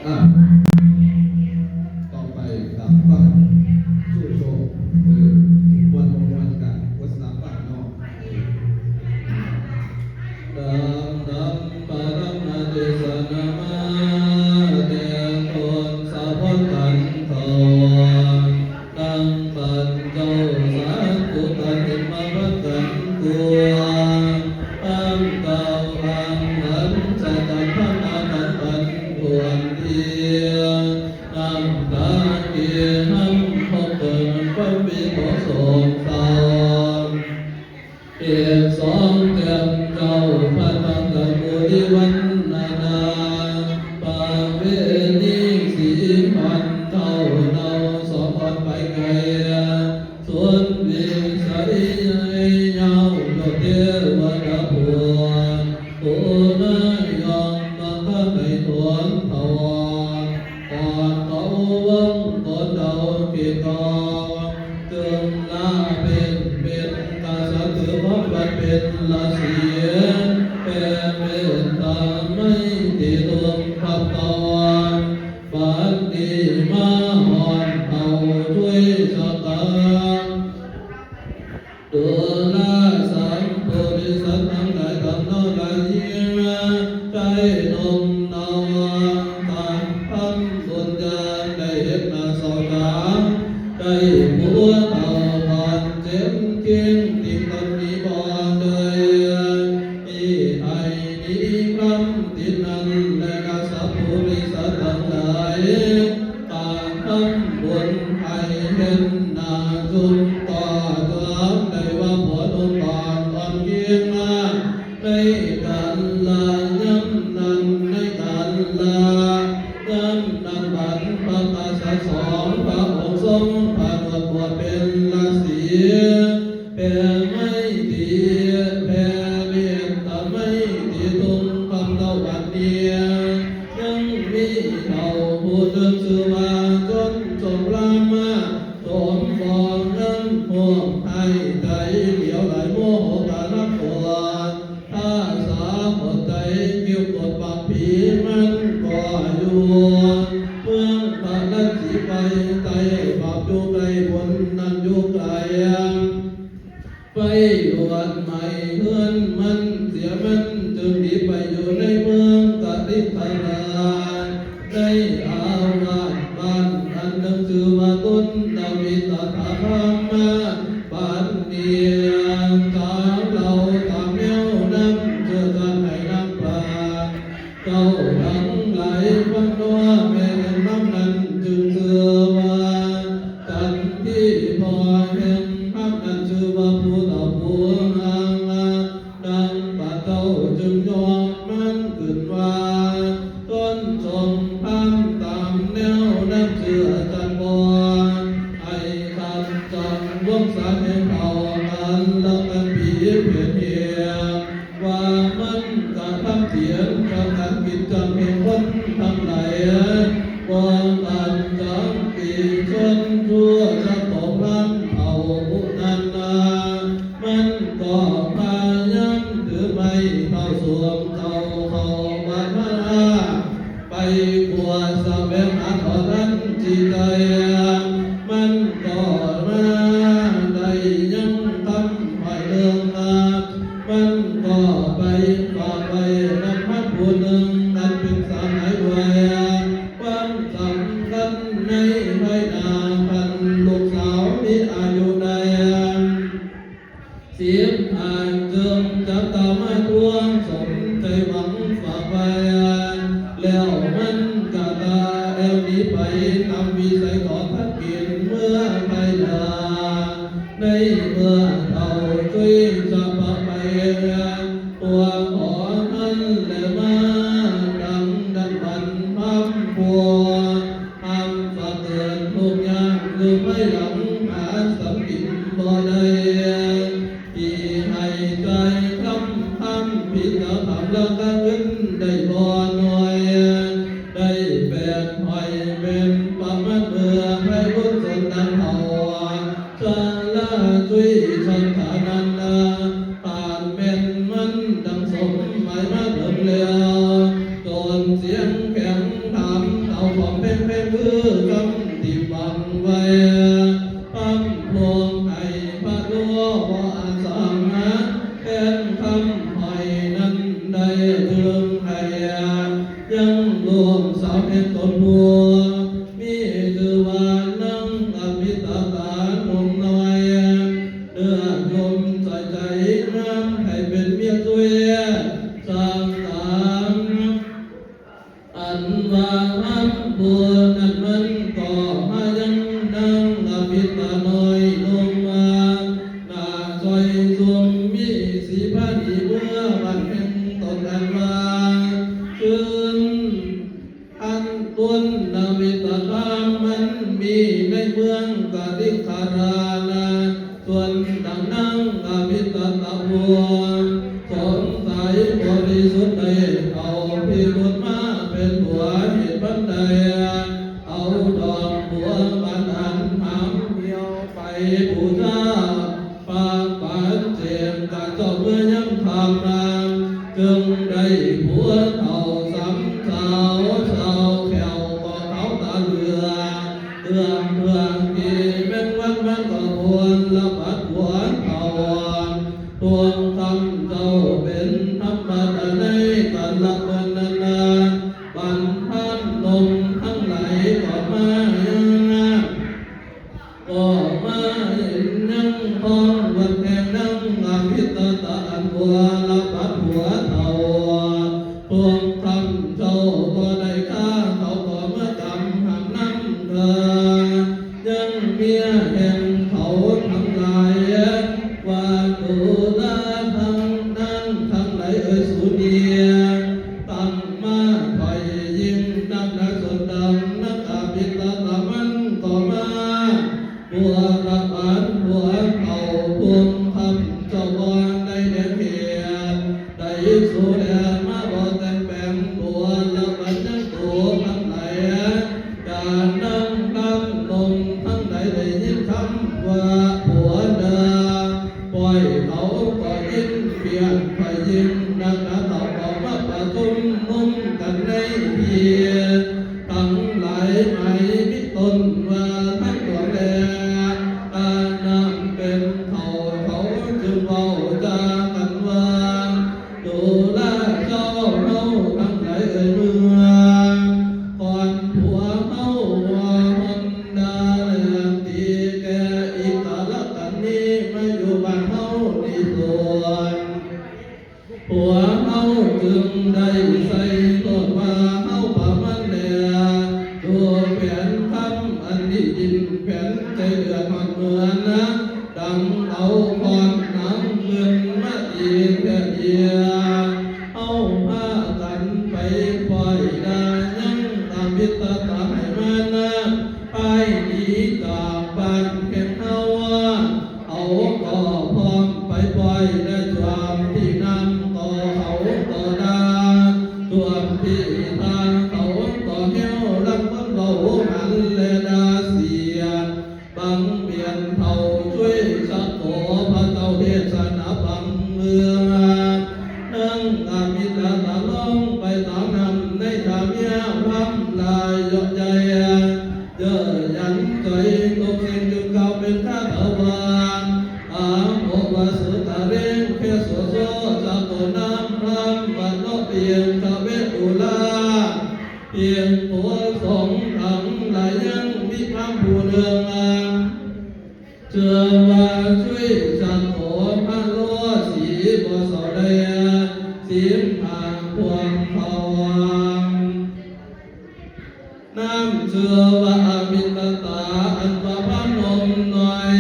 อ่ะต่อไปครับฟังสู้โชว์วันกันวัฒนธรรมนอกดังปะรัมนาติสนามาเตโกนสะพนตันโตตังปันเจ้าสาธุตันติมาพักันกัวอังเก่าอังหันจะตันพันอาตันปันปวนเอียน้ำตาเกียน้ำพบเกิดความวิโมกข์โศกเศร้าเอียสองเตียงเจ้าพันพังกับบุริวันนานาปาเวณีสีพันเท่าเนาสองคนไปไกลส่วนวิสัยเงาโยเทวดาผัวผู้น้อยยอมมาข้าไปทวนทวารก่อนเขาวังตนเดาปีกอจึงลาเป็นกาสัตถือพบว่าเป็นละเสียเป็นตาไม่ติดลมขับตอนฝันดีมาหอนเอาช่วยสตาตัวนาสัมปุริสัตทั้งหลายทำนอกกายยิ่งใจนมนาวตามคำบุญญาได้เห็นมาสอบถามได้ผัวเต่าผ่านเจ็บเคียงติดกันมีบ่อเลยอีไอนี้คำติดนั้นและกษัตริย์ผู้มีสัตว์ทั้งหลายตามคำบุญให้เห็นนาจุนต่อเกือบได้ว่าผัวนุ่นตอนตอนเกียงมาในการลาย้ำนั้นในการลาย้ำนั้นบันพระกษัตริย์สองพระองค์ทรงพระนวดบวชเป็นราศีแผ่ไม่ดีแผ่เมตตาไม่ดีตุงคำเล่าวันเดียยังมีเราผู้เดินชื่อว่าจนจงรามาสมฟองนั้นห่วงให้ใจเหลียวไหลโมโหตานับตัวถ้าสาหดใจกิ้วกดปากผีมันก็อยู่เมืองปากนั้นสีไปใจบาปอยู่ไกลบนนั้นอยู่ไกลไปวันใหม่เพื่อนมันเสียมันจึงหนีไปอยู่ในเมืองกติพารานได้อาวาสบ้านอันดังชื่อว่าต้นดาวิตถาพามาบ้านเดียงตามเราตามแนวน้ำเชื่อกันให้น้ำปลาเจ้าทั้งหลายฟังว่าแม่น้ำนั้นจึงเชื่อว่ากันที่พอแห่งภาพนั้นชื่อว่าผู้ต่อผู้นางดังปะเจ้าจึงยอมมันขึ้นว่าต้นทรงพามตามแนวน้ำเชื่อจันบอนให้คำจังวงสารแห่งเขากันแล้วกันผีเพียรเพียงว่ามันกะทำเสียงกะกันกิจจังเพียงคนทั้งหลายวางกันจังปีชนชั่วจะตกล้ำเอาบุนันนามันก็พายันถือไม่เข้าสวมเข้าบาดมาไปบวชสะแวงหาขอนั้นจิตใจมันก็มาได้ยังทำให้เรื่องมันก็ไปฝากไปนับพัดผู้หนึ่งนั้นเป็นสามหายไว้ความสำคัญในใบหน้าพันลูกสาวที่อายุได้เสียงอ่านเกิมจับตามาทวงสมใจหวังฝากไปแล้วมันกะตาแอวนี้ไปทำวิสัยขอพัดกินเมื่อไปลาในเมื่อเท่าช่วยจะพาไปตัวขอนั้นแหละมาดังบันพับพัวทำฝากเตือนทุกอย่างคือไม่หลังหาสัมผิดบ่ได้ที่ให้ใจคำผิดแล้วทำแล้วก็เงินได้บ่หน่อยได้แบกหอยเป็นประมาณเมื่อให้บุญสนนั้นเท่าจะละช่วย ยังรวมสาวแห่งตนบัวมีคือว่านั่งอภิตาตาหนุ่มน้อยเดือดลมใจใจน้ำให้เป็นเมียตัวสร้างตามอันว่าอันบัวนั้นมันก็มายังนั่งอภิตาน้อยลงมาหน้าซอยทรงมีสีผ้าดีเมื่อวันแห่งตนอันว่าคืนอันตุนนาวิตาตามันมีในเมืองกาลิคารานาส่วนดังนั่งอาวิตาตาบัวสงสัยบริสุทธิ์ได้เอาพิรุธมาเป็นบัวเหตุบันไดเอาดอกบัวบานอันหามเดียวไปบูชาปากปานเจียงกาเจ้าเมื่อยังทำนามจึงได้ผัวเท่าสำสาวสาวแขวก็เขาตาเหลือเรื่องที่เป็นวันก็ควรละบัดหวนเขาทวงทำเจ้าเป็นธรรมดาในกันละเมื่อนานบันพันลมทั้งหลายก็มาก็มาเห็นนั่งคองวันแห่งนั่งอาภิตาตาอันบัวละบัดหัวเท่าทวงทำเจ้าก็ได้ข้าเขาก็เมื่อจำหักน้ำเธอยังเมียแห่งเขาทั้งหลายว่าดูแลทั้งนั้นทั้งหลายสุเนียตั้งมาคอยยิ่งนักสดดังนักอาภิตาตามันก็มาบัวตะบันบัวเขาพวงทำเจ้าบอนได้เด่นเกียรติได้สุเดียมาบ่แต่งแปลงบัวละบันยังตัวทั้งหลายการนั่งตั้งลงทั้งหลายได้ยินคำว่าผัวเดินปล่อยเขาก็ยินเปลี่ยนไปยินนักต่อก็มาประทุมนุ่มกันในเพียทั้งหลายไม่มิตนว่าทั้งตัวแลการนำเป็นเขาจึงเว้าจากันว่าดูแลเจ้าเฮาทั้งหลายเมืองก่อนผัวเฮาว่ามันดาเรื่องตีแกอีกาละกันนี้มาอยู่บ้านเฮานี่ส่วนผัวเฮาจึงได้ใส่ต้นว่าเฮาป่ามันแลตัวแผนคำอันนี้ยินแผนใจเดือดมันเหมือนนะดังเอาพรน้ำเงินมาอีกแค่เดียวเอาผ้ากันไปปล่อยได้ยังตามวิตาตาให้มันนะไปหนีจากบ้านแค่เฮาเอาก็พร้อมไปปล่อยได้ความที่นำต่อเขาต่อดาตัวที่ทางเขาต่อเหี้ยวรับคนเบาหันเลดาเสียบังเบียนเท่าช่วยสักโตพระเจ้าเทศนาบังเมืองนั่งอามิตาตาลงไปตามนำในธรรมยาความลายยกใจเยอะยันใจตกเส้นจึงเก่าเป็นข้าตะวันอาโอวาสุตาเร่งแค่โสโซสักโตน้ำพรำบัดนกเพียงตะเวตุลาเพียงตัวสองทั้งหลายยังมีคำผู้เนืองเชื่อว่าช่วยสังโฆพระโลสีบ่สอดสีทางพวงเขาน้ำเชื่อว่าอมิตตาอันว่าพระนมน้อย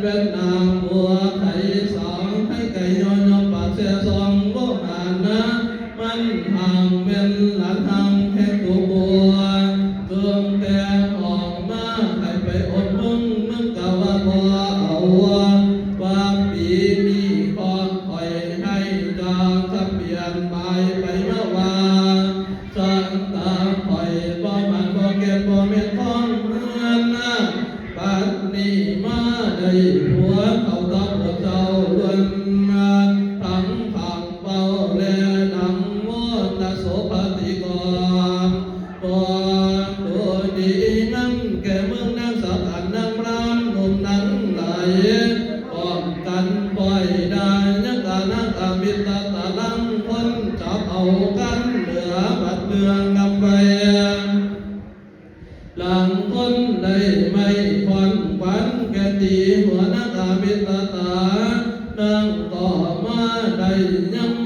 เป็นนางบัวไทยสองให้ไก่ย้อนปากเสียสองโลหานะมันห่างเป็นหลานทางแค่ตัวบัวเติมแต่ออกมาให้ไปอดมึงกะว่าบ่เอาว่าปีมีก็คอยให้จากทะเบียนไปเมื่อวานสังตาคอยบ่มันบ่เก็บบ่เม็ดของเมืองนะปัดนี้มาได้หัวเขาตอบเจ้าล้วนทั้งผักเบาและดังมดโสภติกรก่อนตัวดีนั่งแก่เมืองนั่งสักอันนั่งรำนมนั่งไหลป้องกันปล่อยได้ยังกานั่งอามิตาตาลังคนจับเอากัน พิตตานั่งต่อมาได้ยัง